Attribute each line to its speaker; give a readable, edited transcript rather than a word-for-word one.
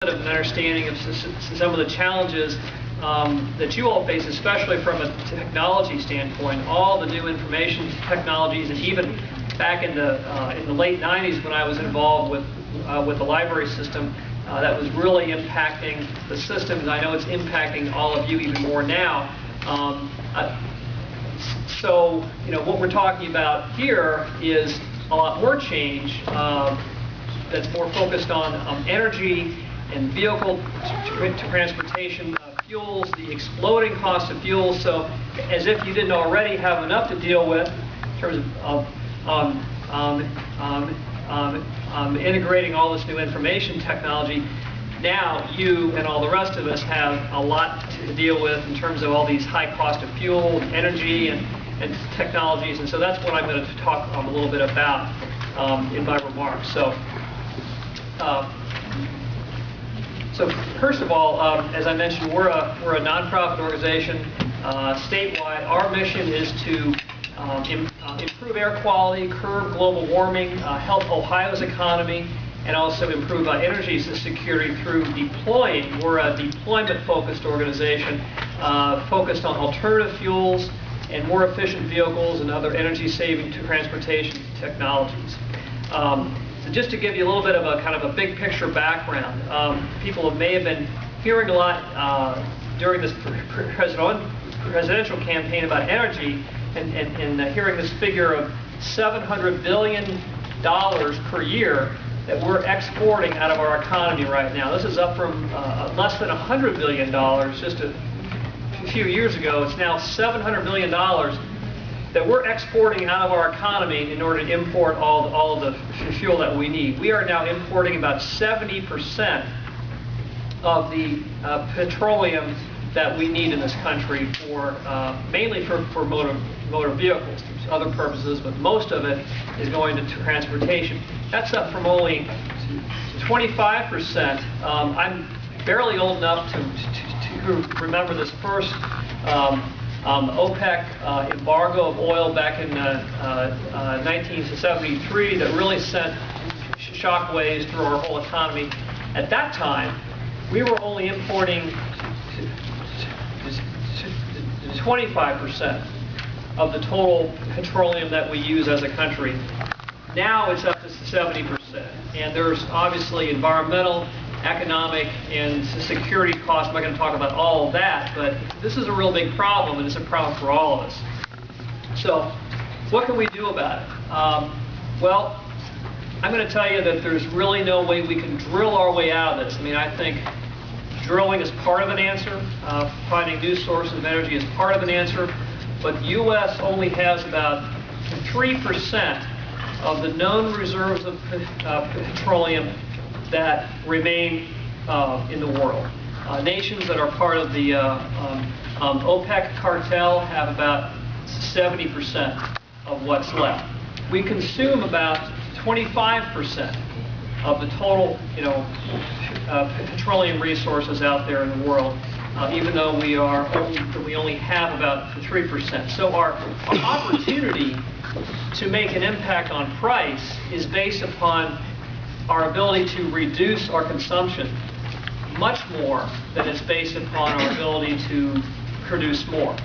Speaker 1: of an understanding of some of the challenges that you all face, especially from a technology standpoint. All the new information technologies, and even back in the late 90s when I was involved with the library system, that was really impacting the systems. I know it's impacting all of you even more now. So, what we're talking about here is a lot more change that's more focused on energy and vehicle transportation, fuels, the exploding cost of fuels. So, as if you didn't already have enough to deal with in terms of integrating all this new information technology, now you and all the rest of us have a lot to deal with in terms of all these high cost of fuel, energy, and technologies. And so that's what I'm going to talk a little bit about in my remarks. So first of all, as I mentioned, we're a nonprofit organization statewide. Our mission is to improve air quality, curb global warming, help Ohio's economy, and also improve energy security through deploying. We're a deployment-focused organization focused on alternative fuels and more efficient vehicles and other energy-saving transportation technologies. So just to give you a little bit of a kind of a big picture background, people may have been hearing a lot during this presidential campaign about energy, and hearing this figure of $700 billion per year that we're exporting out of our economy right now. This is up from less than $100 billion just a few years ago. It's now $700 billion that we're exporting out of our economy in order to import all of the fuel that we need. We are now importing about 70% of the petroleum that we need in this country for mainly for motor vehicles. There's other purposes, but most of it is going to transportation. That's up from only 25%. I'm barely old enough to remember this first OPEC embargo of oil back in 1973 that really sent shockwaves through our whole economy. At that time, we were only importing 25% of the total petroleum that we use as a country. Now it's up to 70%. And there's obviously environmental, economic, and security costs. I'm not going to talk about all of that, but this is a real big problem, and it's a problem for all of us. So what can we do about it? Well, I'm going to tell you that there's really no way we can drill our way out of this. I mean, I think drilling is part of an answer. Finding new sources of energy is part of an answer. But the U.S. only has about 3% of the known reserves of petroleum that remain in the world. Nations that are part of the OPEC cartel have about 70% of what's left. We consume about 25% of the total, petroleum resources out there in the world, even though we only have about 3%. So our opportunity to make an impact on price is based upon our ability to reduce our consumption much more than it's based upon our ability to produce more.